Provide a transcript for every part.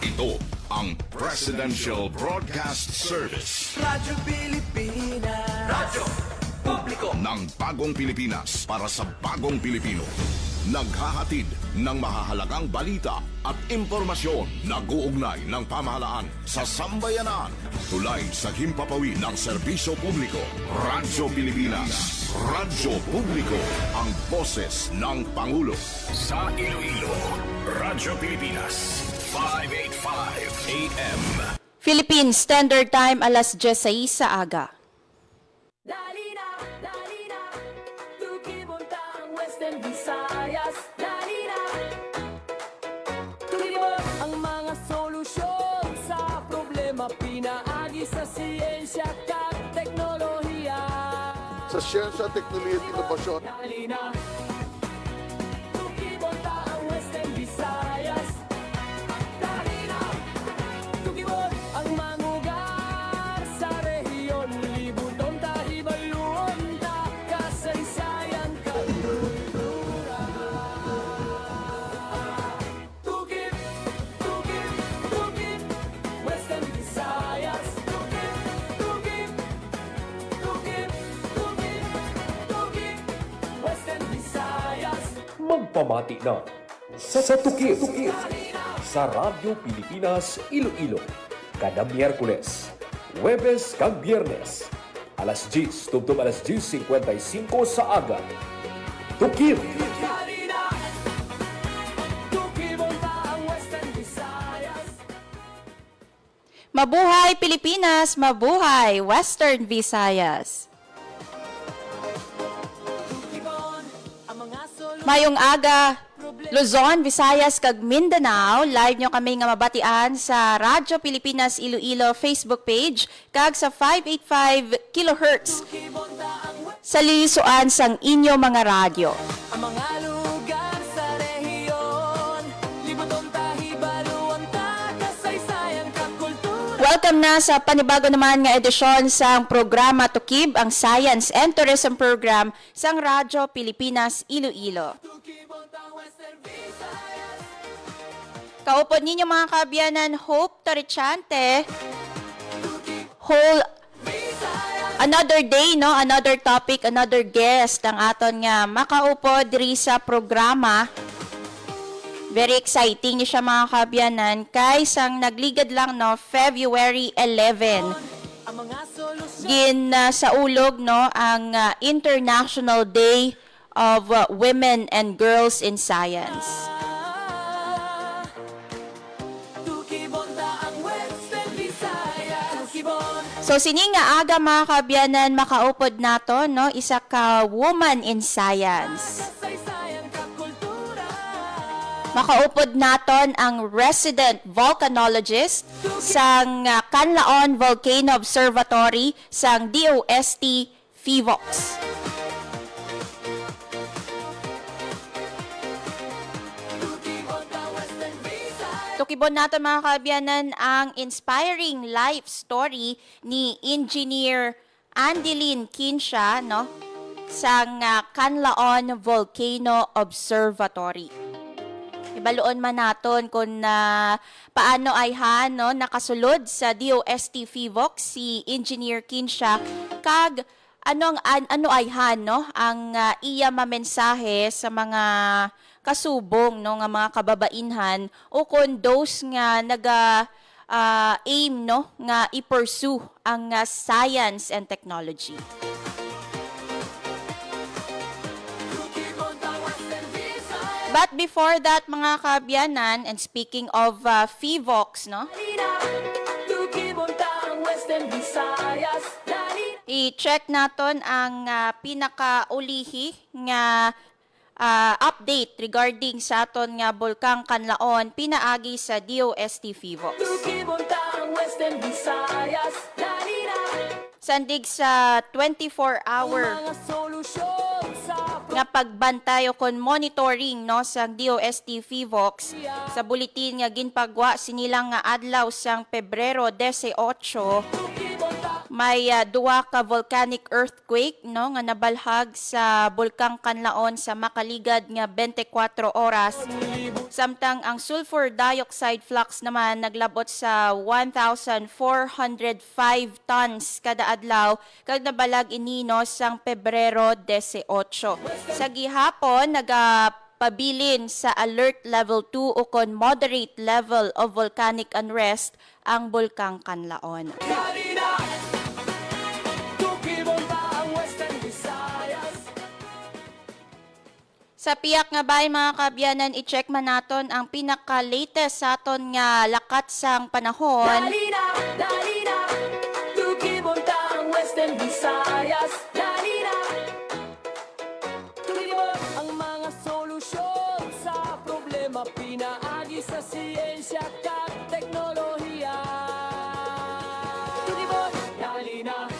Ito ang Presidential Broadcast Service. Radyo Pilipinas. Radyo Publiko ng bagong Pilipinas para sa bagong Pilipino. Naghahatid ng mahahalagang balita at impormasyon na guugnay ng pamahalaan sa sambayanan. Tulay sa himpapawid ng serbisyo publiko. Radyo Pilipinas. Radyo Publiko. Ang boses ng Pangulo. Sa Iloilo, Radyo Pilipinas. 585 AM. Philippine Standard Time, alas 16 sa aga. Dali na, tukibuntang Western Visayas. Dali na, tukibot ang mga solusyon sa problema. Pinaagi sa siyensya at teknolohiya. Sa siyensya, teknolohiya at inobasyon. Dali na, tukibuntang Western Visayas. Dali na, tukibot ang mangugar sa rehiyon. Libuton ta, ibaluon ta, kasaysayan, kakultura. Tukib, Western Visayas. Tukib, Western Visayas. Magpamati na sa Tukib sa Radyo Pilipinas Iloilo kada Miyerkules, Huwebes kag Biyernes alas 10 tubtob alas 10:55 sa aga. Tukib Dali na, tukibot ang Western Visayas. Mabuhay Pilipinas, mabuhay Western Visayas. Tukibon ang mga solusyon. Mayong aga, Luzon, Visayas, kag Mindanao. Live nyo kami nga mabatian sa Radyo Pilipinas Iloilo Facebook page kag sa 585 kHz sa lilisuan sang inyo mga radyo. Ang mga lugar sa rehiyon, libuton ta, hibaluan ta, kasaysayan, kakultura. Welcome na sa panibago naman nga edisyon sang programa Tukib, ang Science and Tourism Program sang Radyo Pilipinas Iloilo. Tukibon ang Western Visayas. Kaupod ninyo mga kaabyanan, Hope Torrechante. Whole another day, no? Another topic, another guest ang aton nga makaupod diri sa programa. Very exciting ni siya mga kaabyanan kay sang nagligad lang no February 11. Ang mga solusyon. Gin sa ulog no ang International Day of Women and Girls in Science. Tukibon ta ang Western Visayas. Tukibon. So sini nga aga mga kaabyanan makaupod nato no isa ka woman in science. Kasaysayan, kakultura. Makaupod naton ang resident volcanologist sang Canlaon Volcano Observatory sang DOST FIVOX. Tukibon ta Western Visayas. Tukibon natin mga kaabyanan ang inspiring life story ni Engineer Andilyn Kinsha no sang Canlaon Volcano Observatory. Ibaluon man naton kung paano ay no nakasulod sa DOST FIVOX si Engineer Kinsha kag ano ay no ang iya mamensahe sa mga kasubong no nga mga kababainhan o kung those nga naga aim no nga i-pursue ang science and technology. Tukibon ta Western Visayas. But before that mga kaabyanan, and speaking of FIVOX no, Dali na, tukibon ta ang Western Visayas. Dali na. i-check naton ang pinakaulihi nga update regarding sa aton nga Bulkang Canlaon pinaagi sa DOST FIVOX. Tukibon ta ang Western Visayas. Dali na. Sandig sa 24-hour Mga solusyon sa nga pagbantay o kon monitoring no sa DOST FIVOX sa bulletin nga ginpagwa sinilang nga adlaw sang Pebrero 18 tukibon ta may duwa ka volcanic earthquake no nga nabalhag sa Bulkang Kanlaon sa makaligad nga 24 oras. Samtang ang sulfur dioxide flux naman naglabot sa 1,405 tons kada adlaw kag nabalag inino sang Pebrero 18. Sa gihapon pabilin sa alert level 2 o kon moderate level of volcanic unrest ang Bulkang Kanlaon. Halina, tukibon pa ang Western Visayas. Sa piyak nga bay mga kabyanan, i-check man naton ang pinaka-latest sa aton nga lakat sang panahon. Halina, tukibon pa ang Western Visayas. Halina, tukibon ang mga solusyon sa problema pinaagi sa siyensya at teknolohiya. Tukibon, halina,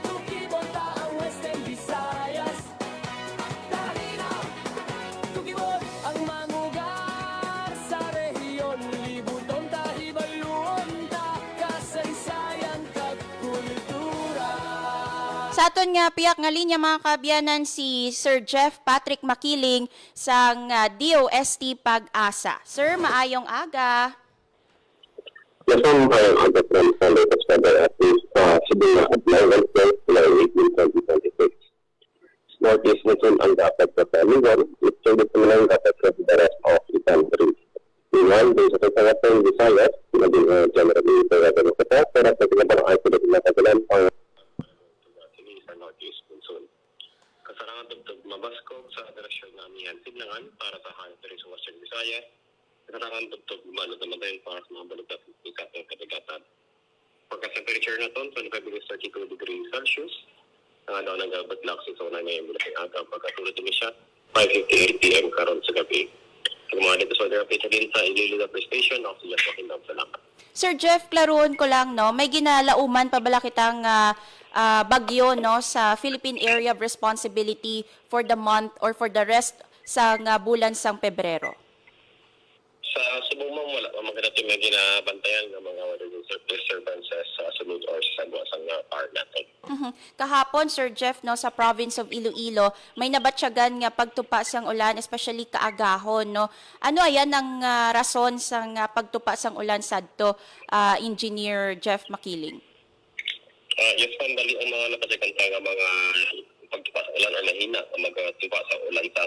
tukibon pa ang Western Visayas. Halina, tukibon ang mangugar sa rehiyon. Libuton ta, ibaluon ta, kasaysayan kag kultura. Sa aton nga piyak nga linya mga kabyanan si Sir Jeff Patrick Makiling sang DOST Pag-asa. Sir, maayong aga. Yes, ma'am. I got from the latest weather update Cebu at 9 July 18, 2026. Northeast Luzon ang dapat sa Taliban, with changes naman ang dapat sa the rest of the country. Meanwhile, din sa Tangatang Visayas, naging generally pagkakaroon sa taas, pero sa tinabang ay tulad na kagalan pang sa Northeast Luzon. Kasarangan tugtog mabaskog sa direksyon na amihan sidlangan para sa hanapin sa Western Visayas. Kasarangan tugtog lumalod naman tayo para sa mga balot at ikat ng katagatan. Pagka-temperature na ito, 25 degrees 32 degrees Celsius. Daw nag-badlak sa zona ngayon mula ng aga. Pagkatulad din siya, 5:58 p.m. karon sa gabi. Kung mga dito sa weather update din sa Iloilo Police Station, ako siya sa Kindam. Salamat. Sir Jeff, klaruon ko lang, no, may ginalauman pa bala kitang bagyo no, sa Philippine Area of Responsibility for the month or for the rest sa bulan sang Pebrero? Sa subong ma'am, wala pa magkakati may ginabantayan ng mga weather disturbances sa sunod or sa sagwasang part natin. Kahapon, Sir Jeff, no, sa province of Iloilo, may nabatsyagan nga pagtupa sang ulan, especially kaagahon. No? Ano ayan ang rason sang pagtupa sang ulan sadto, Engineer Jeff Makiling? Yes, ma'am, bali ang mga napatyagan tayo mga pagtupa sa ulan or mahina ang magtupa sa ulan sa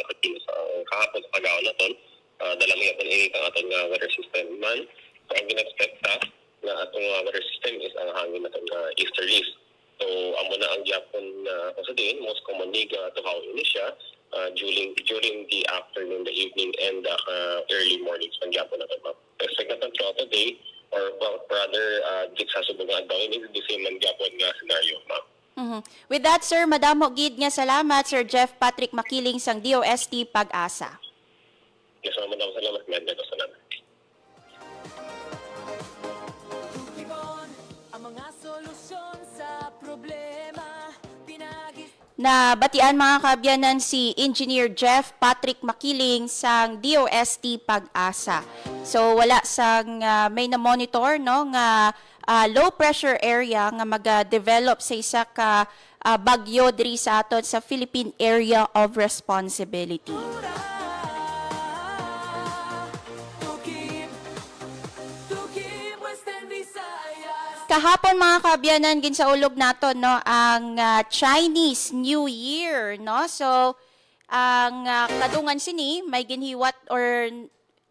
kahapon sa pag-aon na ton. Dala mga paniinit ang atong weather system man. So, ang ginexpect na atong weather system is ang hangin na easterlies. So, amo na ang Japon kung sa din, most commonly to how ini siya during the afternoon, the evening, and the early mornings ng Japon na ito. Expect natin throughout the day, or rather, di sa subungan daw, ini the same ng Japon nga scenario, ma'am. With that, sir, madamo gid nga salamat, Sir Jeff Patrick Makiling sang DOST Pag-asa. Yes, ma'am, salamat. Medyo salamat. Tukibon ang mga solusyon sa problema pinagi. Na batian mga kabyanan si Engineer Jeff Patrick Makiling sang DOST Pag-asa. So wala sang may na-monitor no nga low pressure area nga mag-develop sa isa ka bagyo diri sa aton sa Philippine Area of Responsibility. Tukib Western Visayas. Kahapon mga kabyanan ginsaulog nato no ang Chinese New Year no. So ang kadungan sini may ginhiwat or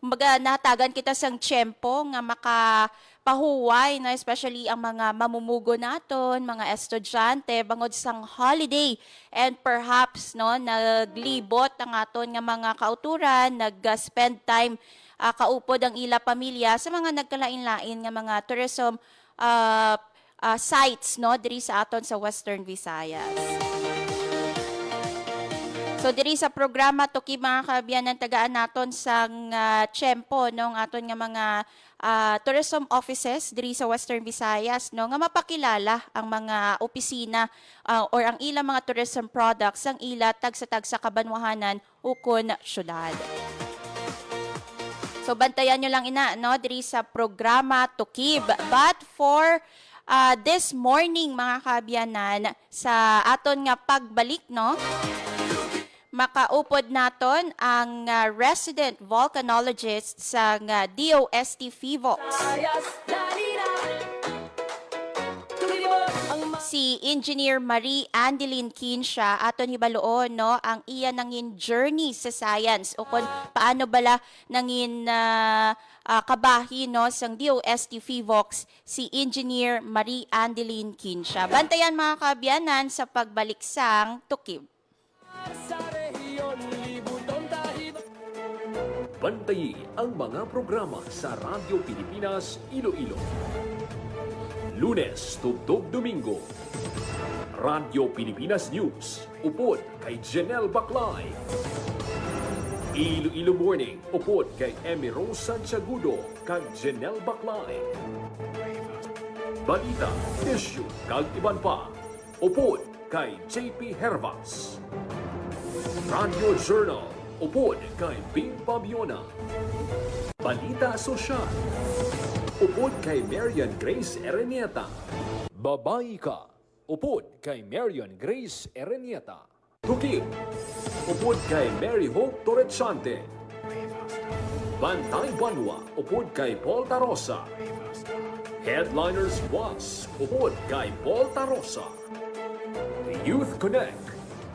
nahatagan kita sang tiyempo nga makapahuway na especially ang mga mamumugo naton, mga estudyante bangod sang holiday and perhaps no naglibot ang aton nga mga kauturan, nag-spend time kaupod ang ila pamilya sa mga nagkalain-lain nga mga tourism sites no diri sa aton sa Western Visayas. So diri sa programa Tukib mga kabyanan tagaan naton sang tiyempo no ng aton nga mga tourism offices diri sa Western Visayas no nga mapakilala ang mga opisina or ang ilang mga tourism products ang ila tagsa-tagsa kabanwahanan ukon syudad. So bantayan nyo lang ina no diri sa programa Tukib. But for this morning mga kaabyanan sa aton nga pagbalik, no? Makaupod naton ang resident volcanologist sa DOST FIVOX. Ayas, dalira. Tumilibot ang Si Engineer Marie Andeline Kinsha aton hibaloon, no, ang iya nangin journey sa science o kung paano bala nangin kabahi, no, sang DOST FIVOX si Engineer Marie Andeline Kinsha. Bantayan mga kaabyanan sa pagbalik sang Tukib. sa rehiyon, libuton tahi. Bantayi ang mga programa sa Radyo Pilipinas Iloilo. Lunes tugtog Domingo. Radyo Pilipinas News. Upod kay Janelle Baclay. Iloilo Morning. Upod kay Emmy Rose Santiagudo kag Janelle Baclay. Balita, issue kag iban pa. Upod kay JP Hervas. Radio Journal. Upod kay Bing Babiona. Balita Sosyal. Upod kay Marian Grace Erenieta. Babae ka. Upod kay Marian Grace Erenieta. Tukib. Upod kay Mary Hope Torrechante. Bantay Banwa. Upod kay Paul Tarosa. Headliners Was. Upod kay Paul Tarosa. Youth Connect.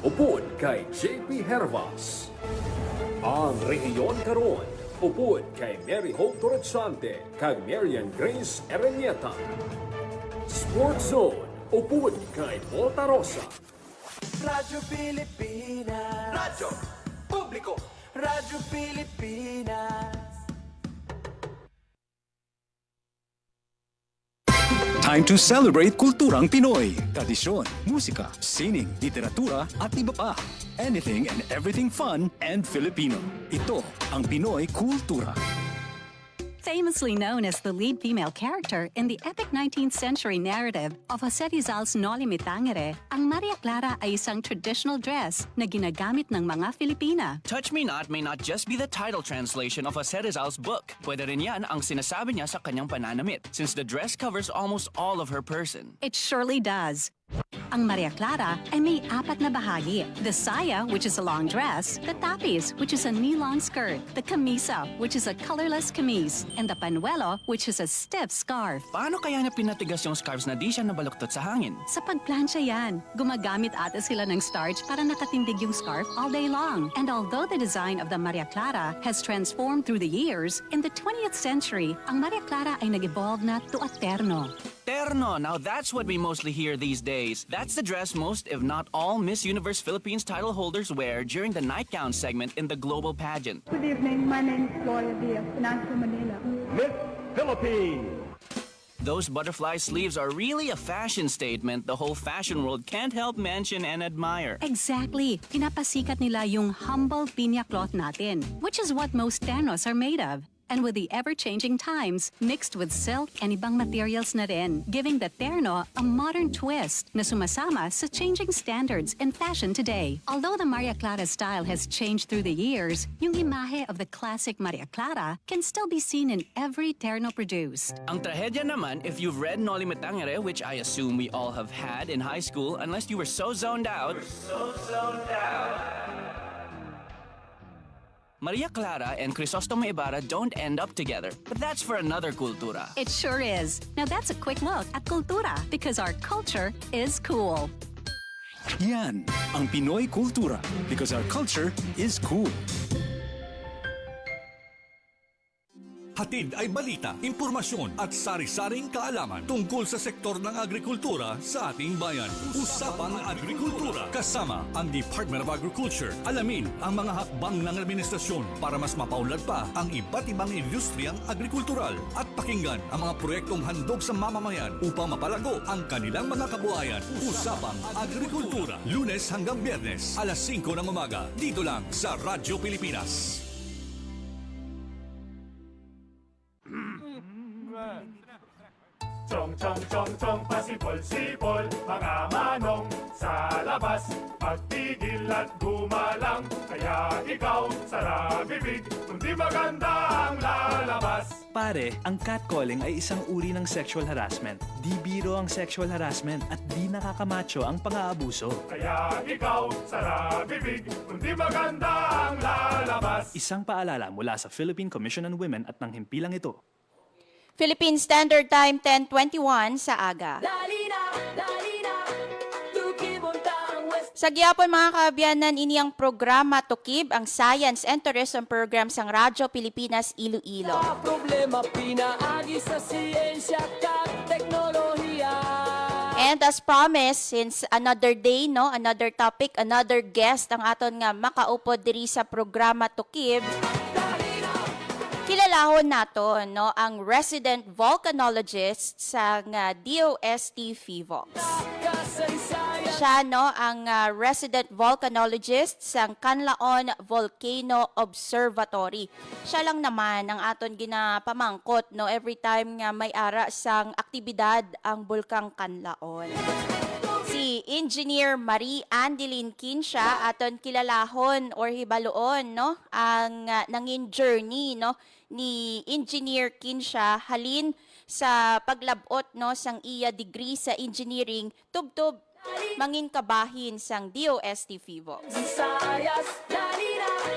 Upod kay JP Hervas. Ang rehiyon karon. Upod kay Mary Hope Torrechante kag Marian Grace Erenieta. Sports Zone. Upod kay Paul Tarosa. Radyo Pilipinas. Radyo Publiko. Radyo Pilipinas. Time to celebrate kulturang Pinoy. Tradisyon, musika, sining, literatura at iba pa. Anything and everything fun and Filipino. Ito ang Pinoy Kultura. Famously known as the lead female character in the epic 19th century narrative of Jose Rizal's Noli Me Tangere, ang Maria Clara ay isang traditional dress na ginagamit ng mga Filipina. Touch Me Not may not just be the title translation of Jose Rizal's book. Pwede rin yan ang sinasabi niya sa kanyang pananamit, since the dress covers almost all of her person. It surely does. Ang Maria Clara ay may apat na bahagi. The saya, which is a long dress, the tapis, which is a knee-long skirt, the camisa, which is a colorless camise, and the panuelo, which is a stiff scarf. Paano kaya niya pinatigas yung scarves na di siya nabaluktot sa hangin? Sa pagplansya yan, gumagamit ata sila ng starch para nakatindig yung scarf all day long. And although the design of the Maria Clara has transformed through the years, in the 20th century, ang Maria Clara ay nag-evolve na to a terno. Terno, now that's what we mostly hear these days. That's the dress most, if not all, Miss Universe Philippines title holders wear during the nightgown segment in the global pageant. Good evening. My name is Gloria Diaz, Financial Manila. Miss Philippines. Those butterfly sleeves are really a fashion statement the whole fashion world can't help mention and admire. Exactly. Pinapasikat nila yung humble pinya cloth natin, which is what most ternos are made of. And with the ever-changing times, mixed with silk and ibang materials na rin, giving the terno a modern twist na sumasama sa changing standards in fashion today. Although the Maria Clara style has changed through the years, yung imahe of the classic Maria Clara can still be seen in every terno produced. Ang trahedya naman, if you've read Noli Me Tangere, which I assume we all have had in high school, unless you were so zoned out. Maria Clara and Crisostomo Ibarra don't end up together, but that's for another kultura. It sure is. Now that's a quick look at Kultura, because our culture is cool. Yan ang Pinoy Kultura because our culture is cool. Hatid ay balita, impormasyon at sari-saring kaalaman tungkol sa sektor ng agrikultura sa ating bayan. Usapang Agrikultura kasama ang Department of Agriculture. Alamin ang mga hakbang ng administrasyon para mas mapaunlad pa ang iba't ibang industriyang agrikultural at pakinggan ang mga proyektong handog sa mamamayan upang mapalago ang kanilang mga kabuhayan. Usapang Agrikultura, Lunes hanggang Biyernes, alas 5 ng umaga, dito lang sa Radyo Pilipinas. Chong, pasipol-sipol, mga manong sa labas. Magtigil at gumalang, kaya ikaw sarabibig, kundi maganda ang lalabas. Pare, ang catcalling ay isang uri ng sexual harassment. Di biro ang sexual harassment at di nakakamacho ang pang-aabuso. Kaya ikaw, sara bibig, kundi maganda ang lalabas. Isang paalala mula sa Philippine Commission on Women at ng himpilang ito. Philippine Standard Time 10:21 sa aga. Dali na, Tukib untang West. Sa gyapon mga kaabyanan, ini ang programa Tukib, ang Science and Tourism Program sang Radyo Pilipinas Iloilo. Sa problema pinaagi sa siyensya kag teknolohiya. And as promised, since another day, no, another topic, another guest ang aton nga makaupod diri sa programa Tukib, kilalahon nato no ang resident volcanologist sa DOST FIVOX. Siya no ang resident volcanologist sa Canlaon Volcano Observatory. Siya lang naman ang aton ginapamangkot no every time nga may ara sang aktibidad ang bulkang Canlaon. Si Engineer Marie Andeline Kinsha aton kilalahon or hibaloon no ang nangin journey no ni Engineer Kinsha halin sa paglabot no sang iya degree sa engineering tubtob mangin kabahin sang DOST FIVOX.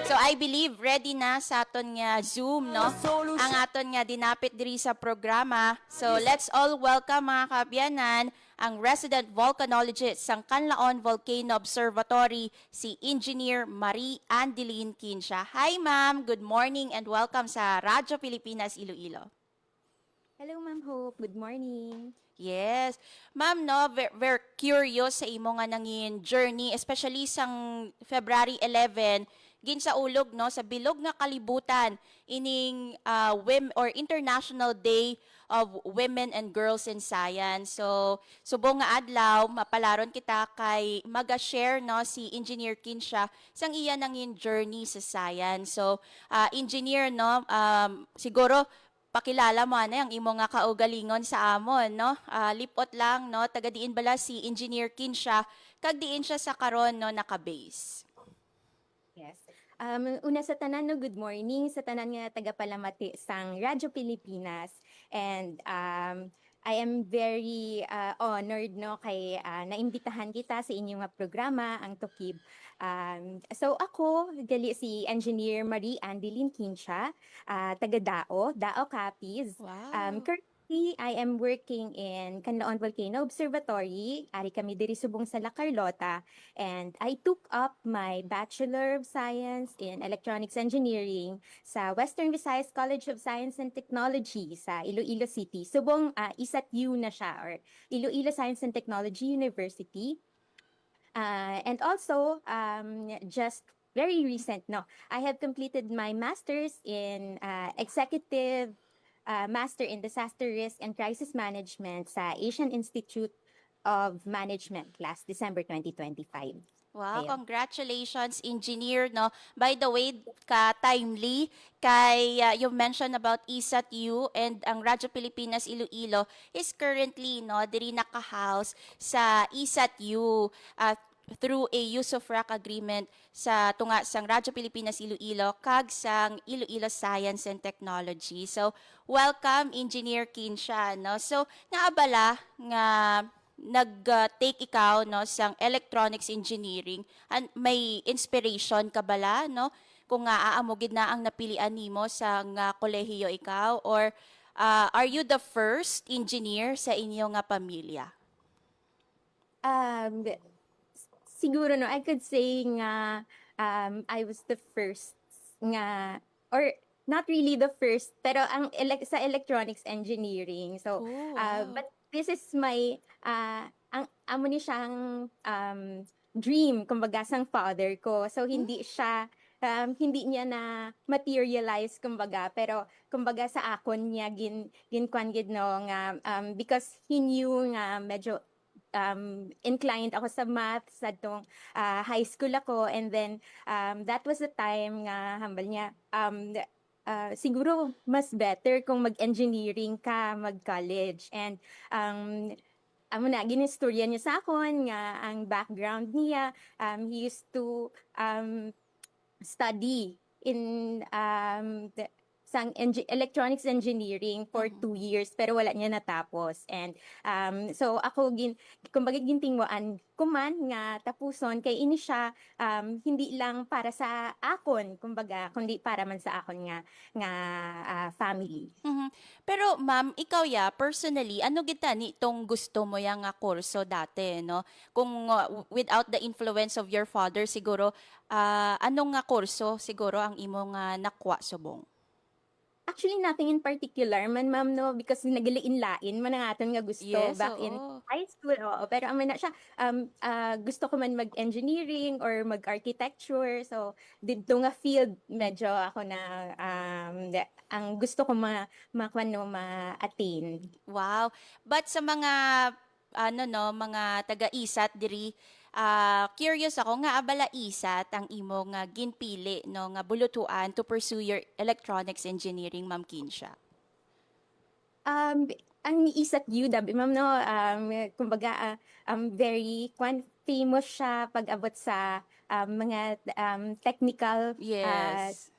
So I believe ready na sa aton nga Zoom no ang aton nga dinapit diri sa programa. So let's all welcome mga kaabyanan ang resident volcanologist sang Canlaon Volcano Observatory, si Engineer Marie Andeline Kinsha. Hi ma'am, good morning and welcome sa Radyo Pilipinas Iloilo. Hello Ma'am Hope, good morning. Yes. Ma'am, no, very curious sa imo nga nangin journey, especially sang February 11, gin sa ulog no sa bilog nga kalibutan ining or International Day of Women and Girls in Science. So subong nga adlaw mapalaron kita kay maga-share no si Engineer Kinsha sang iya nangin journey sa science. So engineer no siguro pakilala mo na ang imo nga kaugalingon sa amon no. Lipot lang no taga diin bala si Engineer Kinsha kag diin siya sa karon no naka-base. Yes. Una sa tanan no, good morning sa tanan nga tagapalamati sang Radyo Pilipinas, and I am very honored no kay naimbitahan kita sa inyong nga programa ang Tukib. So ako gali si Engineer Marie Andeline Kinsha, taga Dao Capiz. Wow. Currently, I am working in Canlaon Volcano Observatory. Ari kami diri subong sa La Carlota, and I took up my Bachelor of Science in Electronics Engineering sa Western Visayas College of Science and Technology sa Iloilo City. Subong ISAT-U na siya, or Iloilo Science and Technology University. And also, just very recent, no, I have completed my master's in Executive Master in Disaster Risk and Crisis Management sa Asian Institute of Management last December 2025. Wow, Ayan. congratulations, engineer, no? By the way, ka-timely, kay you mentioned about ISAT-U, and ang Radyo Pilipinas Iloilo is currently, no, diri naka-house sa ISAT-U through a use of RAC agreement sa tunga sang Radyo Pilipinas Iloilo kag sang Iloilo Science and Technology. So, welcome, Engineer Kinsha, no? So, naabala nga nag-take ikaw no sang electronics engineering, and may inspiration ka bala no kung nga aamugid na ang napilian nimo sa kolehiyo ikaw, or are you the first engineer sa inyo nga pamilya? Siguro no, I could say nga I was the first nga, or not really the first, pero ang sa electronics engineering. So wow. but this is my ang amo ni siyang dream kumbaga sang father ko. So hindi siya hindi niya na materialize kumbaga, pero kumbaga sa akon niya ginkuan gid no nga because he knew nga medyo inclined ako sa math sa tong high school ako, and then that was the time nga hambal niya siguro mas better kung mag-engineering ka, mag-college. And amo na ginistorya niya sa akon nga ang background niya, he used to study in sa isang electronics engineering for 2 years pero wala niya natapos. And so ako kumbaga gintingwaan kuman nga tapuson kay ini siya hindi lang para sa akon kumbaga kundi para man sa akon nga family. Mhm. Pero ma'am, ikaw personally, ano kita ni itong gusto mo yang nga kurso dati, no? Kung without the influence of your father, siguro, anong nga kurso siguro ang imo nga nakuha subong? Actually, nothing in particular man, ma'am, no? Because nagliin-lain man ang aton nga gusto Yes, back in oo. high school. Oo. Pero aman na siya, gusto ko man mag-engineering or mag-architecture. So, dito nga field, medyo ako na, ang gusto ko ma-attain. Wow. But sa mga mga taga-isat diri, curious ako nga abala isat ang imo nga ginpili no nga bulutuan to pursue your electronics engineering, Ma'am Kinsha. Ang isat UW, ma'am, no, kumbaga, very famous siya pag-abot sa mga technical Yes.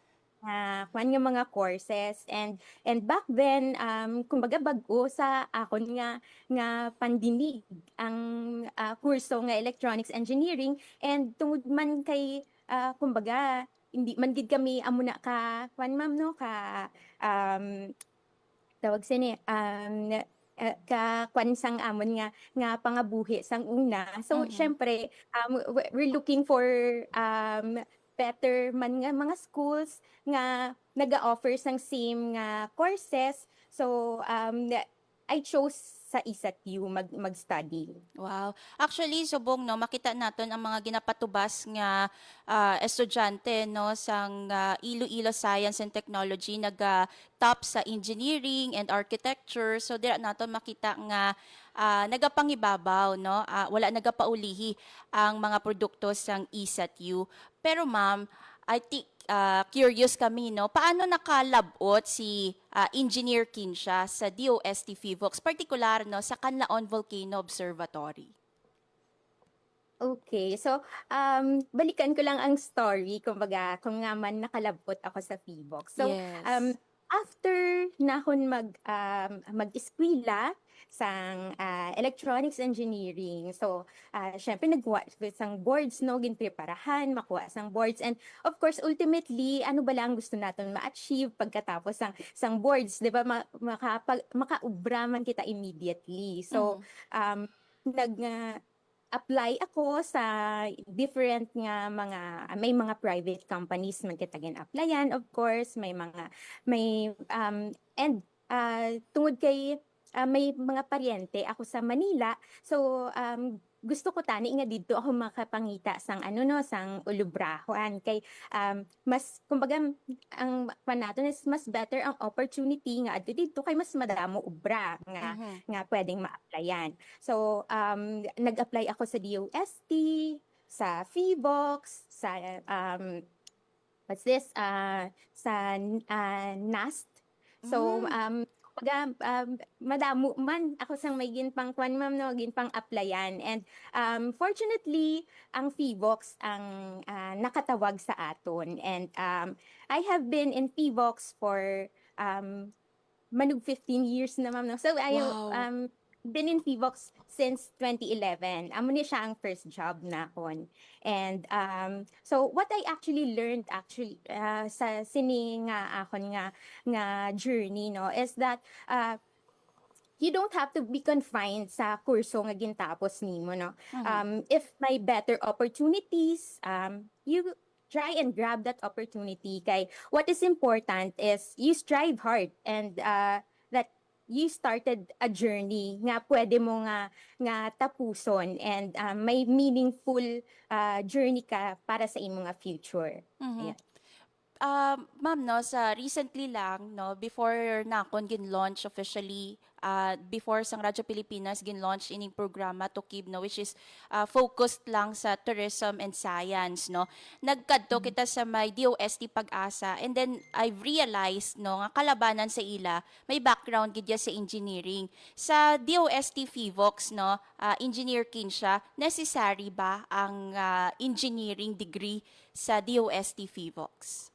kwan nga mga courses and back then kumbaga bag-o sa akon nga pandinig ang kurso nga electronics engineering and tungod man kay kumbaga hindi man gid kami amo na ka kwan ma'am no ka tawag sini ka kwan sang amon nga pangabuhi sang una. So syempre we're looking for better man nga mga schools nga naga-offer sang same nga courses. So I chose sa ISAT-U mag-study. Wow. Actually, subong no, makita naton ang mga ginapatubas nga estudyante no sang Iloilo Science and Technology top sa engineering and architecture. So dira naton makita nga nagapangibabaw no, wala nagapaulihi ang mga produkto sang ISAT-U. Pero ma'am, I think curious kami, no? Paano nakalabot si Engineer Kinsha sa DOST PHIVOLCS, particular no, sa Canlaon Volcano Observatory? Okay, so balikan ko lang ang story, kumbaga, kung nga man nakalabot ako sa PHIVOLCS. So, Yes. after nahon mag-eskwela sang electronics engineering. So, syempre nagkuha sang boards, no, ginpreparahan, makuha sang boards. And of course, ultimately, ano ba lang gusto natin ma-achieve pagkatapos sang boards, di ba, makaubra man kita immediately. So, apply ako sa different nga may mga private companies man kita gin-applyan, of course, and tungod kay may mga paryente ako sa Manila. So gusto ko tani nga dito ako makapangita sang sang ulubrahuan kay mas kumbaga ang panaton is mas better ang opportunity nga adto dito kay mas madamo ubra nga pwedeng ma-applyan. So nag-apply ako sa DOST, sa PHIVOLCS, sa sa NAST. So madamo man ako sang may ginpang kwan ma'am no, ginpang applyan. And fortunately ang PHIVOLCS ang nakatawag sa aton. And I have been in PHIVOLCS for manug 15 years na ma'am no. So I been in PHIVOLCS since 2011. Amo ni siya ang first job na kon. And so what I actually learned sa sini nga akon nga journey no is that you don't have to be confined sa kurso nga gintapos nimo no. If may better opportunities, you try and grab that opportunity. Kay what is important is you strive hard and that you started a journey nga pwede mo nga tapuson and may meaningful journey ka para sa imong nga future. Ayan. Ma'am, no, sa recently lang, no, before nakon gin-launch officially, before sang Radyo Pilipinas gin-launch ining programa to KIB, no, which is focused lang sa tourism and science, no. Nagkadto kita sa may DOST Pag-asa, and then I've realized, no, nga kalabanan sa ila, may background gidya sa engineering. Sa DOST PHIVOLCS, no, Engineer Kinsha, necessary ba ang engineering degree sa DOST PHIVOLCS?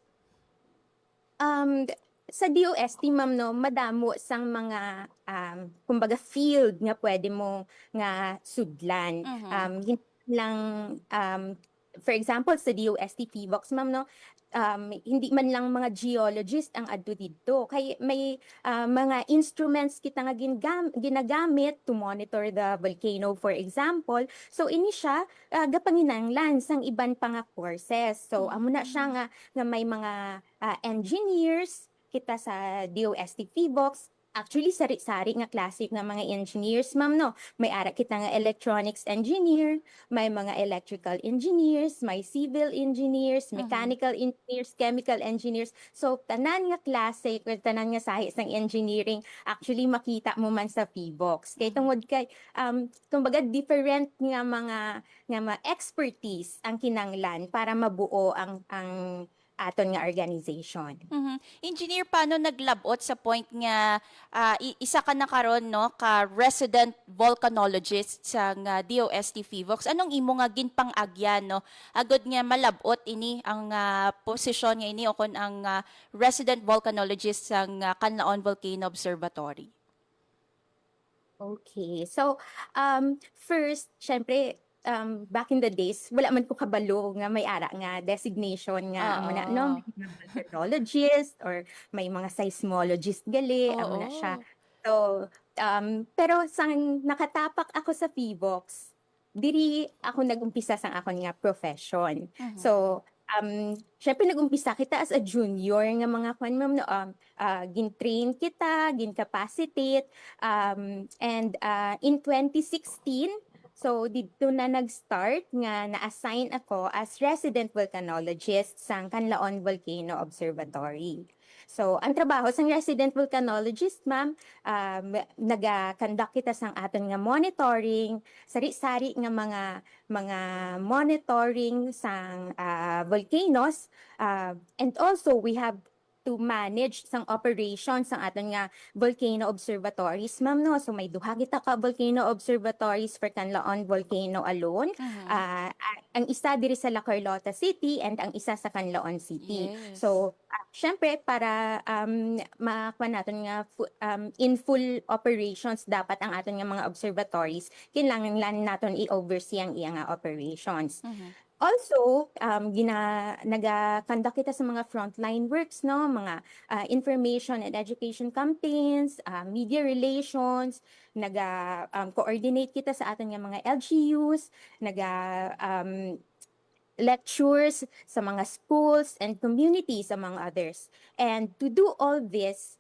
sa DOST, ma'am, no, madamo sang mga kumbaga field nga pwede mo nga sudlan. Hindi lang for example sa DOST PHIVOX, ma'am, no, hindi man lang mga geologist ang adto didto, kay may mga instruments kita nga ginagamit to monitor the volcano, for example. So ini siya gapanginanglan sang iban pa nga courses. So amo na siya nga may mga engineers kita sa DOST PHIVOX. Actually, sari-sari nga classic nga mga engineers, ma'am, no? May ara kita nga electronics engineer, may mga electrical engineers, may civil engineers, mechanical engineers, chemical engineers. So, tanan nga klase, tanan nga sahi sang engineering, actually makita mo man sa PHIVOX. Kaya tungod kay, kumbaga different nga mga expertise ang kinanglan para mabuo ang aton nga organization. Engineer, paano naglabot sa point nga isa ka na karon, no, ka resident volcanologist sa DOST PHIVOX? Anong imo nga ginpang-agyan, no, agod nga malabot ini ang posisyon nga ini o kon ang resident volcanologist sa Canlaon Volcano Observatory? Okay. So, first, syempre, back in the days, wala man ko kabalo nga may ara nga designation nga amo na, no, may mga volcanologist or may mga seismologist gali, amo na siya. So, pero sang nakatapak ako sa PHIVOX, diri ako nagumpisa sang akon nga profession. So, syempre nagumpisa kita as a junior nga mga kwan, ma'am, no, gin-train kita, gin-capacitate, and in 2016, so dito na nag-start nga na-assign ako as resident volcanologist sa Canlaon Volcano Observatory. So, ang trabaho sang resident volcanologist, ma'am, naga-conduct kita sang aton nga monitoring, sari-sari nga mga monitoring sang volcanoes, and also we have to manage sang operations sang aton nga volcano observatories, ma'am, no. So may duha kita ka volcano observatories for Canlaon Volcano alone. Ang isa diri sa La Carlota City and ang isa sa Canlaon City. Yes. So syempre para makuha natin nga in full operations dapat ang aton nga mga observatories, kinahanglan naton i-oversee ang iya nga operations. Also, naga-conduct kita sa mga frontline works, no, mga information and education campaigns, media relations, naga-coordinate kita sa aton nga mga LGUs, lectures sa mga schools and communities, among others. And to do all this,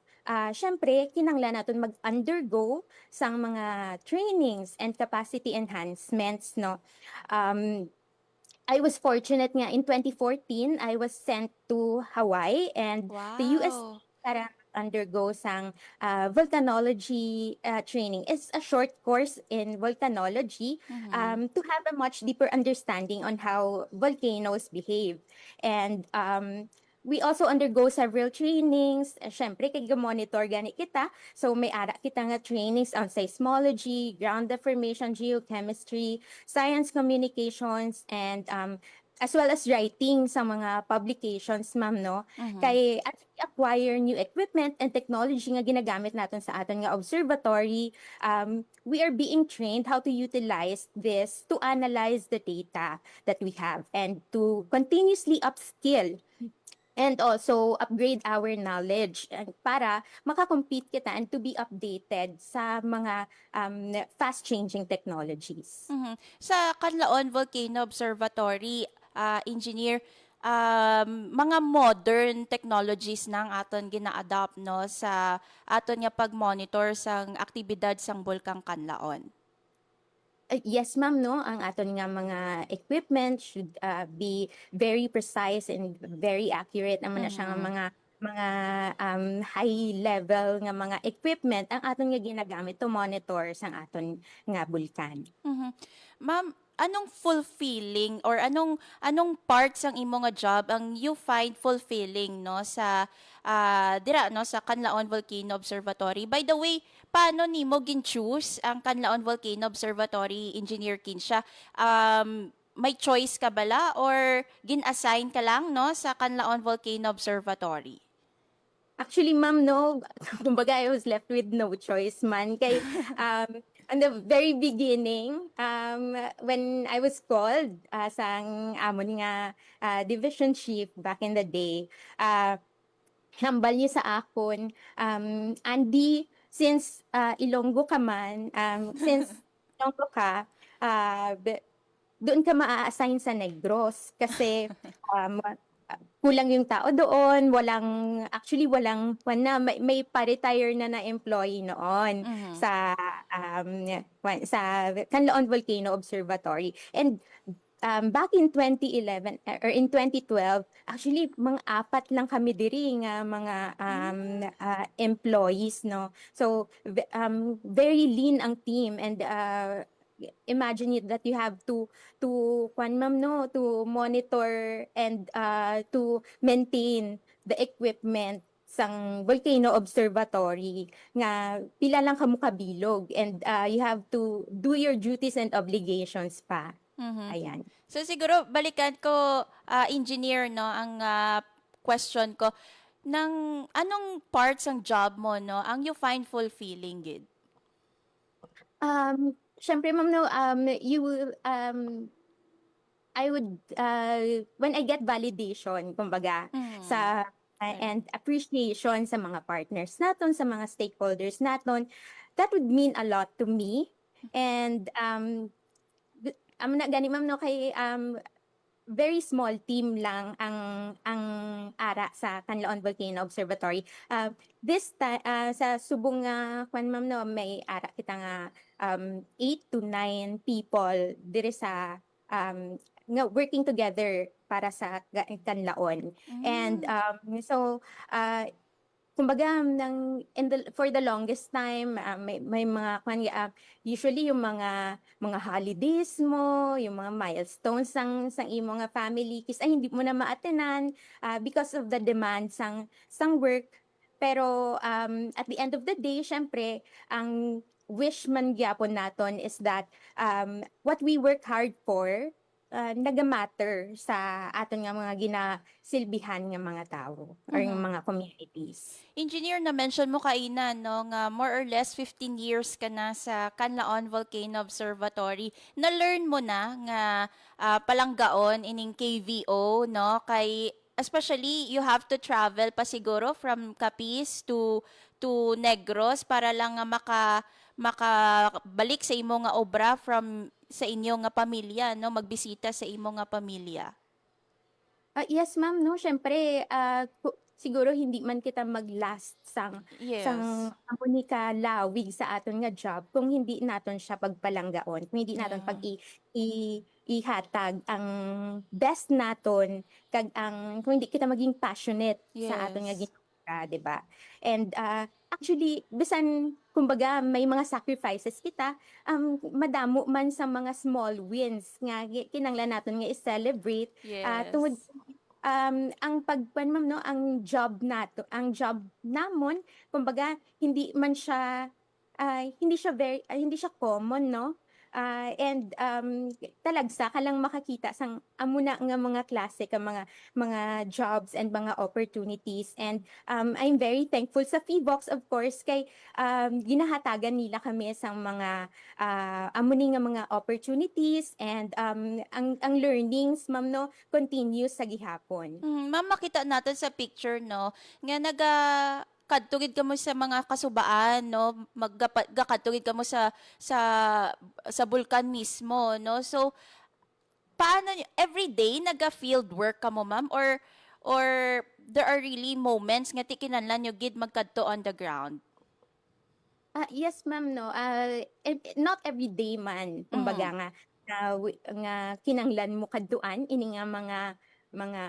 syempre, kinanglan natin mag-undergo sang mga trainings and capacity enhancements, no. I was fortunate nga in 2014, I was sent to Hawaii and the US para undergo sang volcanology training. It's a short course in volcanology to have a much deeper understanding on how volcanoes behave. And we also undergo several trainings. Syempre, kay monitor gani kita. So, may ara kita nga trainings on seismology, ground deformation, geochemistry, science communications, and as well as writing sa mga publications, ma'am, no? Kay as we acquire new equipment and technology nga ginagamit natin sa aton nga observatory, we are being trained how to utilize this to analyze the data that we have and to continuously upskill and also upgrade our knowledge para makakompete kita and to be updated sa mga fast-changing technologies. Sa Canlaon Volcano Observatory, engineer, mga modern technologies nang aton gina-adopt, no, sa aton nga pag-monitor sang aktibidad sang Bulkang Canlaon. Yes, ma'am, no, ang aton nga mga equipment should be very precise and very accurate. Naman na siya nga mga high level nga mga equipment ang aton nga ginagamit to monitor sang aton nga bulkan. Ma'am, anong fulfilling or anong parts ang imo nga job ang you find fulfilling, no, sa dira, no, sa Canlaon Volcano Observatory? By the way, paano nimo gin-choose ang Canlaon Volcano Observatory, Engineer Kinsha? May choice ka bala or gin-assign ka lang, no, sa Canlaon Volcano Observatory? actually, ma'am, no, kumbaga, I was left with no choice man. Kay, on the very beginning, when I was called as ang amo nga division chief back in the day, hambal niya sa akon, Andy, since Ilonggo ka man, since Ilonggo ka, doon ka maa-assign sa Negros kasi kulang yung tao doon, walang may pa-retire na employee noon sa Canlaon Volcano Observatory. And back in 2011 or in 2012, actually mga 4 lang kami diri nga mga employees, no. So very lean ang team, and imagine it that you have to monitor and to maintain the equipment sang volcano observatory nga pila lang kamo kabilog, and you have to do your duties and obligations pa. Ayan. So siguro balikan ko, engineer, no, ang question ko, ng anong parts ng job mo, no, ang you find fulfilling gid? Syempre, ma'am, no, I would, when I get validation, kumbaga, sa, and appreciation sa mga partners naton, sa mga stakeholders naton, that would mean a lot to me. And, gani, ma'am, no, kay, very small team lang ang ara sa Canlaon Volcano Observatory. Sa subong nga ma'am, no, may ara kita nga 8 to 9 people dire sa nga working together para sa Canlaon. And so kumbaga for the longest time, may mga usually yung mga holidays mo, yung mga milestones sang imo nga family kis ay hindi mo na maatenan because of the demand sang work. Pero at the end of the day, syempre ang wish man gyapon naton is that what we work hard for nagamatter sa aton nga mga ginasilbihan nga mga tao or yung mga communities. Engineer, na-mention mo kaina, no, nga more or less 15 years ka na sa Canlaon Volcano Observatory. Na-learn mo na nga palanggaon ining KVO, no, kay especially you have to travel pa siguro from Capiz to Negros para lang nga makabalik sa imo nga obra from sa inyo nga pamilya, no, magbisita sa imo nga pamilya. Yes, ma'am, no, syempre siguro hindi man kita maglast sang ka lawig sa aton nga job kung hindi naton siya pagpalanggaon, kung hindi naton pag ihatag ang best naton kag kung hindi kita maging passionate sa aton nga ginagawa, di ba? And actually, bisan kumbaga may mga sacrifices kita, madamo man sa mga small wins nga kinanglan naton nga i-celebrate. Tungod ang ma'am, no, ang job namon, kumbaga hindi siya common, no. And talagsa ka lang makakita sang amuna nga mga klase ka mga jobs and mga opportunities. And I'm very thankful sa PHIVOLCS, of course, kay ginahatagan nila kami sang mga amuni nga mga opportunities, and ang learnings, ma'am, no, continues sa gihapon. Ma'am, makita natin sa picture, no, nga kadtugid ka mo sa mga kasubaan, no, gakadtugid ka mo sa bulkan mismo, no. So paano every day naga-field work ka mo, ma'am, or there are really moments nga tikinanlan yo gid magkadto on the ground? Yes, ma'am, no. Not every day man, kumbaga nga kinanglan mo kadtuan ini nga mga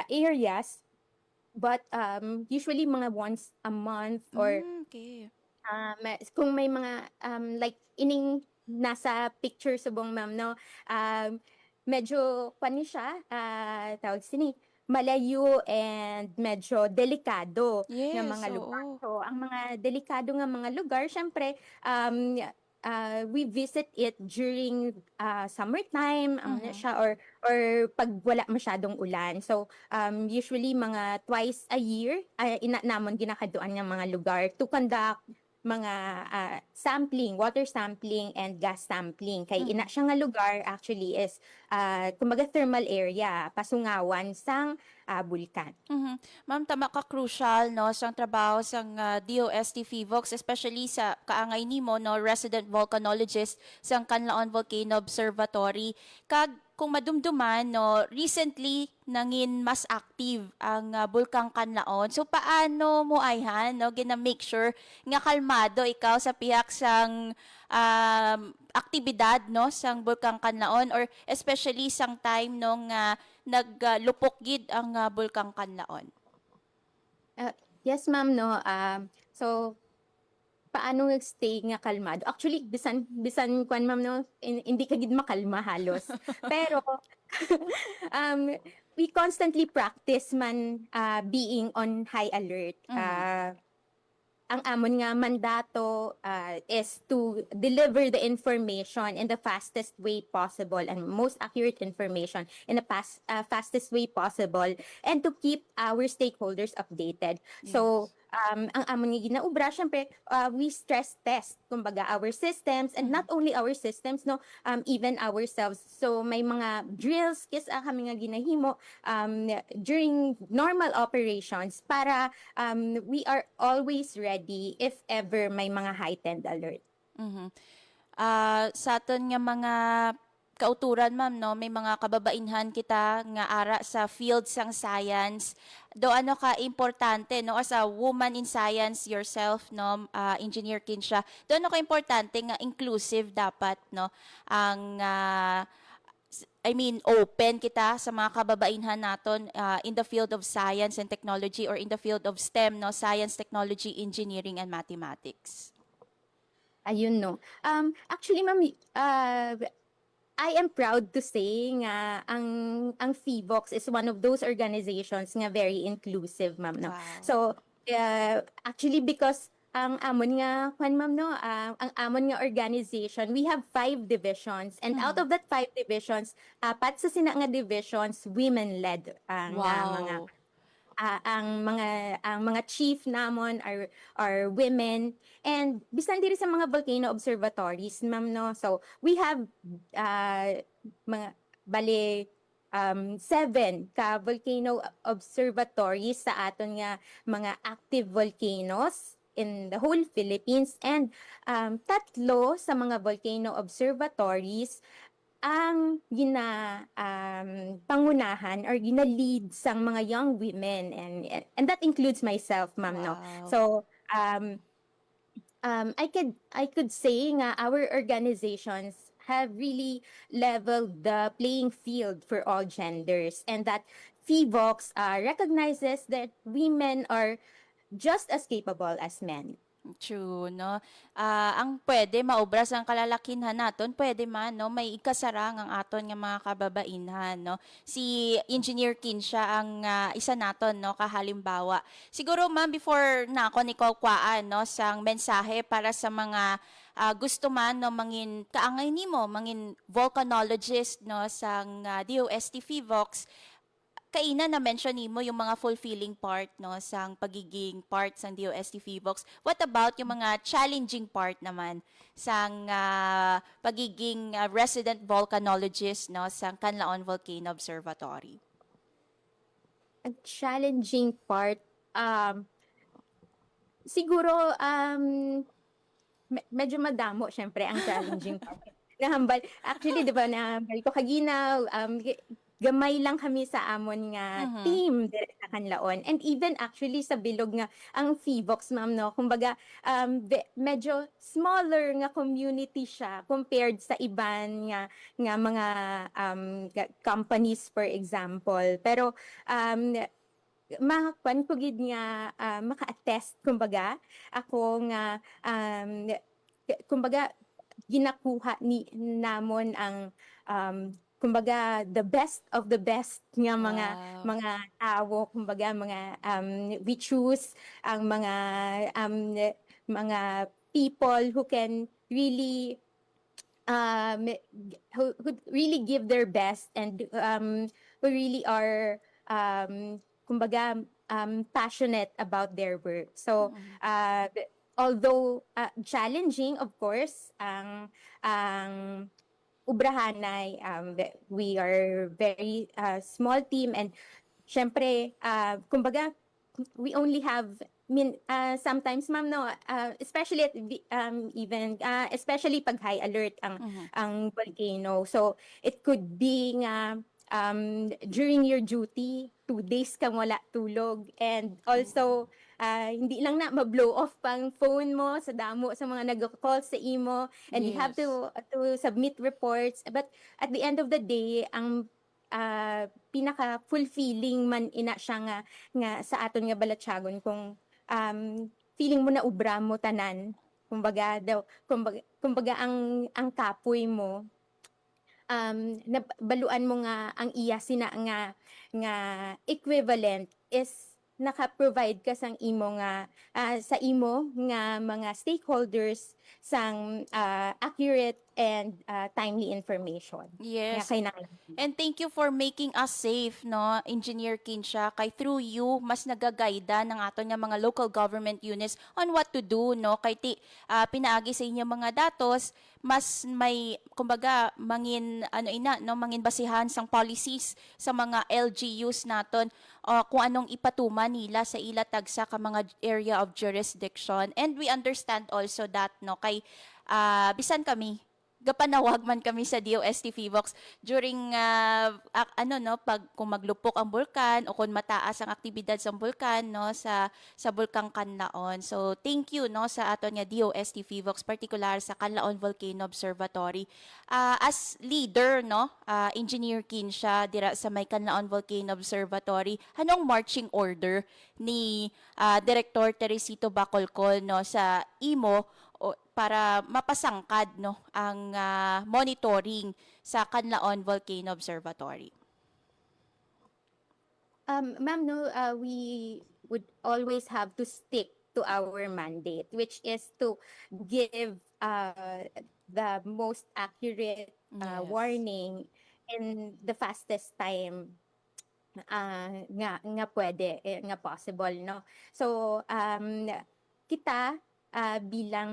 areas. But usually mga once a month, or kung may mga like ining nasa picture subong, ma'am, no, medyo siya, tawag sini malayo and medyo delikado nga mga lugar. So ang mga delikado nga mga lugar, syempre we visit it during summertime siya, or pag wala masyadong ulan. So usually mga twice a year ina namon ginakaduan ng mga lugar to conduct mga water sampling and gas sampling. Kay ina siya nga lugar actually is kumbaga thermal area, pasungawan sang bulkan. Ma'am, tama ka, crucial no sang trabaho sang DOST FIVOX, especially sa kaangay nimo no, resident volcanologist sang Canlaon Volcano Observatory. Kag kung madumduman no, recently nangin mas active ang bulkang Canlaon. So paano mo ayhan no gina-make sure nga kalmado ikaw sa pihak sang aktibidad no sang bulkang Canlaon, or especially sang time nung naglupok gid ang bulkang Canlaon? Yes, ma'am, no. So paano stay nga kalmado? Actually, bisan kwan, ma'am, no, hindi ka gid makalma halos. Pero we constantly practice man being on high alert. Ang amon nga mandato is to deliver the information in the fastest way possible and most accurate information in the fastest way possible, and to keep our stakeholders updated. So ang amon nga ginaubra, syempre we stress test kumbaga our systems, and not only our systems no, even ourselves. So may mga drills kami nga ginahimo during normal operations para we are always ready if ever may mga heightened alert. Sa aton nga mga kauturan, ma'am, no, may mga kababainhan kita nga ara sa field sang science. Do ano ka importante no, as a woman in science yourself no, Engineer Kinsha, do ano ka importante nga inclusive dapat no ang open kita sa mga kababainhan naton in the field of science and technology, or in the field of STEM no, science, technology, engineering and mathematics. Ayun no. Actually, ma'am, I am proud to say nga ang FIVOX is one of those organizations nga very inclusive, ma'am, no. Wow. So actually, because ang amon nga ma'am, no, ang amon nga organization, we have 5 divisions, and out of that 5 divisions, 4 sa sina nga divisions women led ang Wow. ang mga chief namon are women, and bisan diri sa mga volcano observatories, ma'am, no. So we have mga 7 ka volcano observatories sa aton nga mga active volcanoes in the whole Philippines, and 3 sa mga volcano observatories ang pangunahan or gina-lead sang mga young women, and that includes myself, ma'am, no. Wow. So I could say nga our organizations have really leveled the playing field for all genders, and that FIVOX recognizes that women are just as capable as men. True, no? Ang pwede maubra sa kalalakinhan naton, pwede man, no? May ikasarang ang aton nga mga kababainhan, no? Si Engineer Kinsha ang isa naton, no? Kahalimbawa. Siguro, ma'am, before na ako ni Kwaan, no? Sang mensahe para sa mga gusto man, no? Mangin kaangay nimo, mangin volcanologist, no? Sang DOST FIVOX, kaina na mention nimo yung mga fulfilling part no sang pagiging part sang DOST FIVOX. What about yung mga challenging part naman sang pagiging resident volcanologist no sang Canlaon Volcano Observatory? Ang challenging part, siguro medyo madamo syempre ang challenging part. Nahambal actually, di ba, nahambal ko kaginaw, gamay lang kami sa amon nga team dire sa Canlaon, and even actually sa bilog nga ang FIVOX, ma'am, no, kumbaga medyo smaller nga community siya compared sa iban nga mga companies, for example. Pero makakuan ko gid nga maka-attest, kumbaga ako nga kumbaga ginakuha namon ang kumbaga the best of the best nga mga tao, kumbaga mga we choose ang mga people who can really who really give their best and who really are kumbaga passionate about their work. So although challenging, of course, ang Ubrahanay, we are very small team, and syempre kumbaga we only have sometimes, ma'am, no, especially at even especially pag high alert ang volcano. So it could be nga during your duty 2 days kang wala tulog, and also hindi lang na ma-blow off pang phone mo sa damo sa mga nag-call sa imo, and you have to submit reports, but at the end of the day ang pinaka fulfilling man ina siya nga sa aton nga Balatyagon kung feeling mo na ubra mo tanan, kumbaga ang kapoy mo nabaluan mo nga ang iya sina nga equivalent is naka-provide ka sang imo nga sa imo nga mga stakeholders sang accurate and timely information. Yes. Kaya And thank you for making us safe, no, Engineer Kinsha. Kay through you, mas nagagaida ng aton nga mga local government units on what to do, no. Kay pinaagi sa inyo mga datos, mas may kumbaga mangin mangin basihan sang policies sa mga LGUs naton, kung anong ipatuman nila sa ila tagsa ka mga area of jurisdiction. And we understand also that, no, kay bisan kami gapanawag man kami sa DOST PHIVOLCS during pag kung maglupok ang bulkan o kung mataas ang aktibidad sa bulkan, no, sa bulkang Canlaon. So thank you, no, sa aton nga DOST PHIVOLCS, particular sa Canlaon Volcano Observatory. As leader, no, Engineer Kinsha dira sa may Canlaon Volcano Observatory, anong marching order ni Director Teresito Bacolcol, no, sa imo para mapasangkad, no, ang monitoring sa Canlaon Volcano Observatory? Ma'am, no, we would always have to stick to our mandate, which is to give the most accurate warning in the fastest time nga pwede, nga possible, no. So kita bilang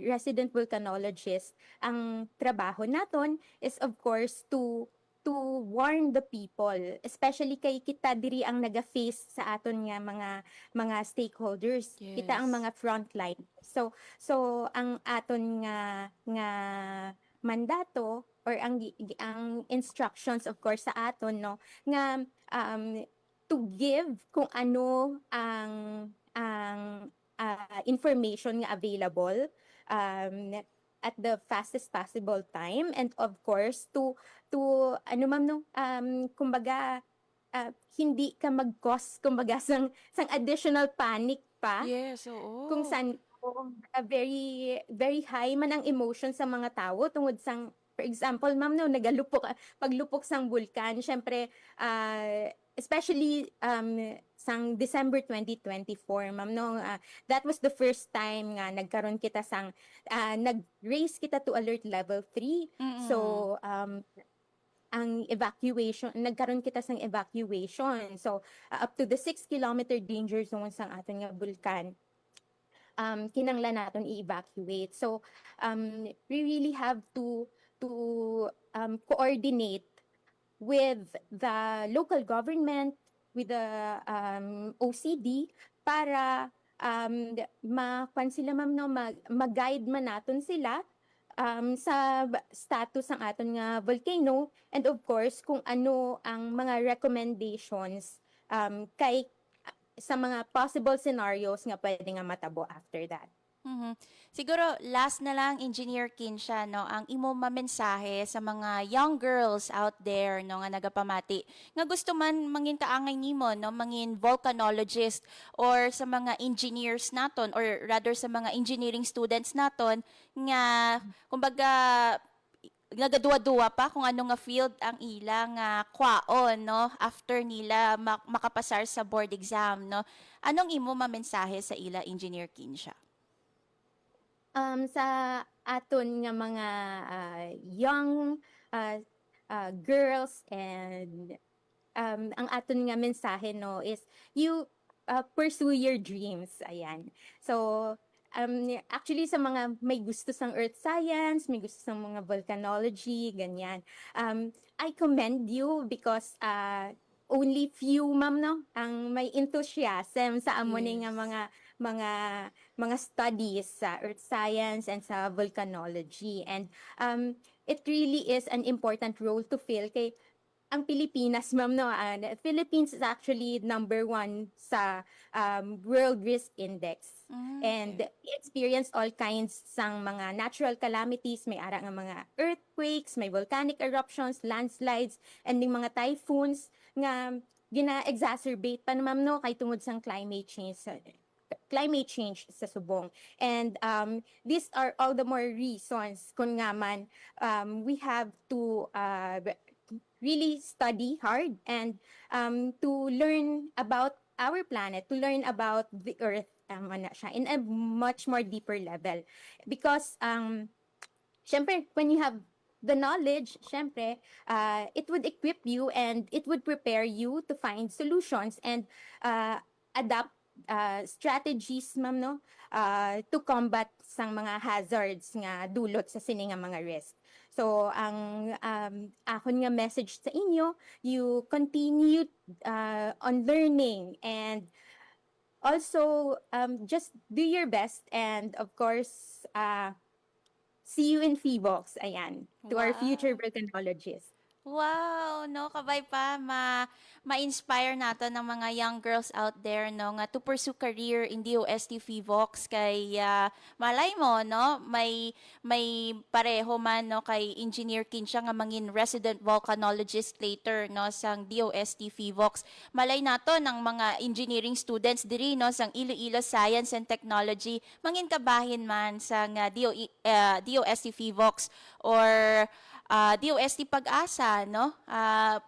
resident volcanologist, ang trabaho naton is of course to warn the people, especially kay kita diri ang naga-face sa aton nga mga stakeholders. Kita ang mga frontline. So ang aton nga mandato or ang instructions of course sa aton, no, nga to give kung ano ang information nga available at the fastest possible time, and of course to ma'am, no, kumbaga hindi ka mag-cause kumbaga sang additional panic pa. Yes, oo. Kung saan very very high man ang emotion sa mga tao tungod sang, for example, ma'am, no, paglupok sang bulkan, syempre especially sang December 2024, ma'am, no, that was the first time nga nagkaroon kita sang nag-raise kita to alert level 3. So ang evacuation, nagkaroon kita sang evacuation. So up to the 6-kilometer danger zone sang aton nga bulkan, kinanglan naton i-evacuate. So we really have to coordinate with the local government, with the OCD, para makuan sila, ma'am, no, mag-guide man naton sila sa status ng aton nga volcano, and of course kung ano ang mga recommendations kay sa mga possible scenarios nga pwede nga matabo after that. Siguro last na lang, Engineer Kinsha, no, ang imo mamensahe sa mga young girls out there, no, nga nagapamati nga gusto man mangin kaangay nimo, no, mangin volcanologist, or sa mga engineers naton, or rather sa mga engineering students naton nga kumbaga nagaduwa-duwa pa kung ano nga field ang ilang kwaon, no, after nila makapasar sa board exam, no. Anong imo mamensahe sa ila, Engineer Kinsha? Sa aton nga mga young girls, and ang aton nga mensahe no is you pursue your dreams. Ayan. So actually sa mga may gusto sang earth science, may gusto sang mga volcanology, ganyan. I commend you because only few ma'am no ang may enthusiasm sa amo ni nga mga studies sa earth science and sa volcanology, and it really is an important role to fill kay ang Pilipinas, ma'am, no, Philippines is actually #1 sa World Risk Index. And we experience all kinds sang mga natural calamities, may ara nga mga earthquakes, may volcanic eruptions, landslides, and yung mga typhoons nga gina-exacerbate pa, ma'am, no, kay tungod sang climate change sa subong. And these are all the more reasons kung nga man we have to really study hard and to learn about our planet, to learn about the earth in a much more deeper level. Because syempre, when you have the knowledge, syempre, it would equip you and it would prepare you to find solutions and adapt strategies, ma'am, no, to combat sang mga hazards nga dulot sa sini nga mga risk. So, ang akon nga message sa inyo, you continue on learning and also just do your best, and of course, see you in PHIVOLCS, ayan, to our future volcanologists. Wow, no, kabay pa ma-inspire nato ng mga young girls out there no nga to pursue career in DOST PHIVOLCS kay malay mo no may pareho man no kay Engineer Kinsha nga mangin resident volcanologist later no sang DOST PHIVOLCS. Malay nato ng mga engineering students diri no sang Iloilo Science and Technology mangin kabahin man sang DOST PHIVOLCS or DOST Pag-asa, no?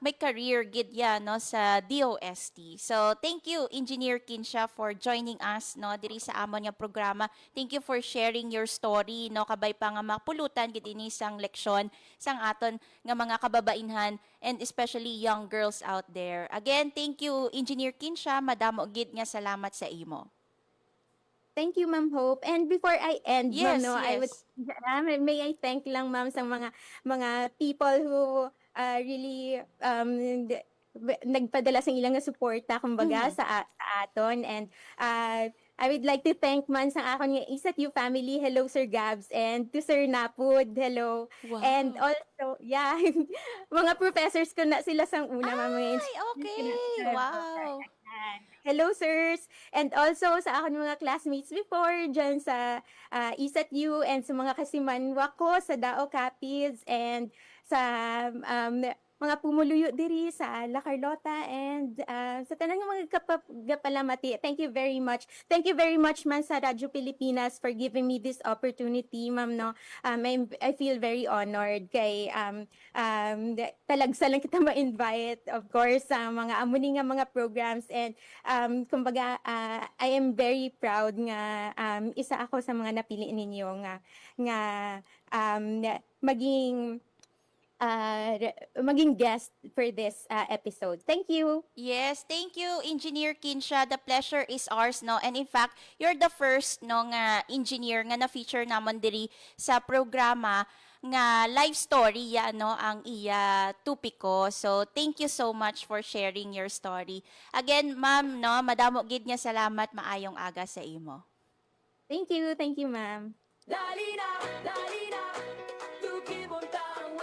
May career gid ya no sa DOST. So, thank you Engineer Kinsha for joining us no diri sa amon nga programa. Thank you for sharing your story no kabay pa nga mapulutan gid ini sang leksyon sang aton nga mga kababainhan and especially young girls out there. Again, thank you Engineer Kinsha, madamo gid nga salamat sa imo. Thank you, Ma'am Hope. And before I end, Yes, ma'am, no, I would may I thank lang, ma'am, sa mga people who really nagpadala sa ilang suporta kumbaga sa aton, and I would like to thank man sa akon nga Isat You family. Hello Sir Gabs, and to Sir Napud. Hello. Wow. And also, yeah, mga professors ko na sila sang una, ma'am. Ay, okay. Wow. Hello, sirs. And also sa akong mga classmates before dyan sa Isat U and sa mga kasimanwa ko sa Dao Capiz and sa mga pumuluyo diri sa La Carlota and sa tanang mga kapalamati. Thank you very much. Thank you very much man sa Radyo Pilipinas for giving me this opportunity, ma'am, no. I feel very honored kay talagsa lang kita ma-invite, of course, sa mga amuni nga mga programs, and kumbaga I am very proud nga isa ako sa mga napili ninyo nga maging guest for this episode. Thank you. Yes, thank you Engineer Kinsha. The pleasure is ours no. And in fact, you're the first no nga engineer nga na-feature namon diri sa programa nga life story ya no ang iya tupiko. So thank you so much for sharing your story. Again, ma'am no, madamo gid nga salamat, maayong aga sa imo. Thank you, ma'am.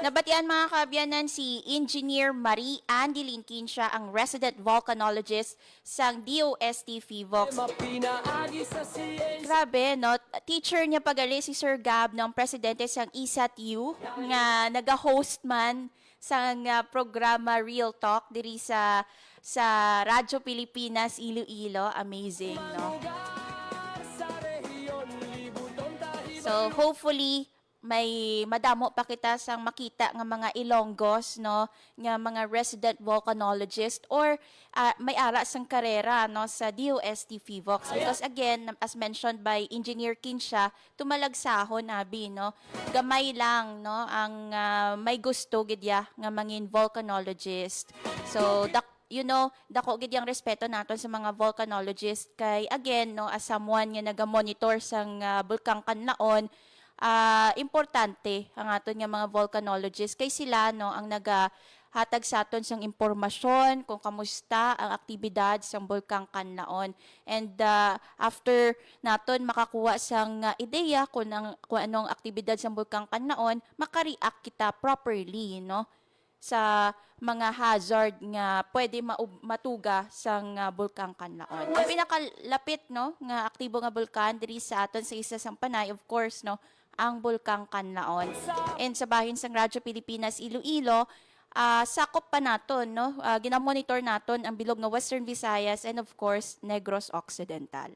Nabatian mga kaabyanan si Engineer Marie Andeline Kinsha, ang resident volcanologist sang DOST PHIVOLCS. Grabe, no? Teacher niya pagali si Sir Gab ng presidente sang Isat U nga naga-host man sang programa Real Talk diri sa Radyo Pilipinas Iloilo. Amazing, no? So hopefully may madamo pa kita sang makita nga mga Ilonggos, no, nga mga resident volcanologist or may ara sang karera, no, sa DOST PHIVOLCS. Because again, as mentioned by Engineer Kinsha, tumalagsahon abi, no, gamay lang, no, ang may gusto gidya nga mangin volcanologist. So dako gid yang respeto naton sa mga volcanologist kay again, no, as someone nga naga-monitor sang bulkang Kanlaon, importante ang aton nga mga volcanologist kay sila, no, ang nagahatag sa aton sang impormasyon kung kamusta ang aktibidad sang bulkang Kanlaon. And after naton makakuha sang ideya kung anong aktibidad sang bulkang Kanlaon, maka-react kita properly, no, sa mga hazard nga pwede matuga sang bulkang Kanlaon. Ang pinakalapit, no, nga aktibo nga bulkan diri sa aton sa isa sang panay, of course, no, ang bulkang Kanlaon. And sa bahin sang Radyo Pilipinas Iloilo, sakop pa naton, no, ginamonitor naton ang bilog nga Western Visayas and of course Negros Occidental.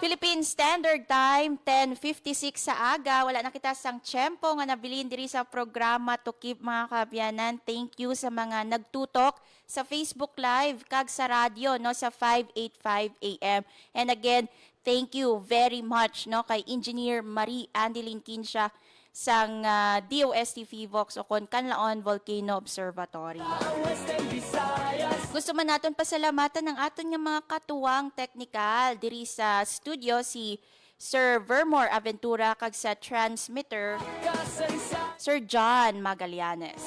Philippine Standard Time, 10:56 sa aga. Wala na kita sang tiyempo nga nabilin diri sa programa Tukib, mga kabyanan. Thank you sa mga nagtutok sa Facebook Live kag sa radyo, no, sa 585 AM. And again, thank you very much, no, kay Engineer Marie Andeline Kinsha sang DOST PHIVOLCS o kon Kanlaon Volcano Observatory. Gusto man naton pasalamatan ng aton nga mga katuwang teknikal diri sa studio, si Sir Vermore Aventura kag sa transmitter Sir John Magallanes.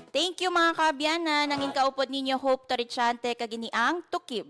Thank you mga kabyanan, nangin kaupod ninyo Hope Torichante kag iniang Tukib.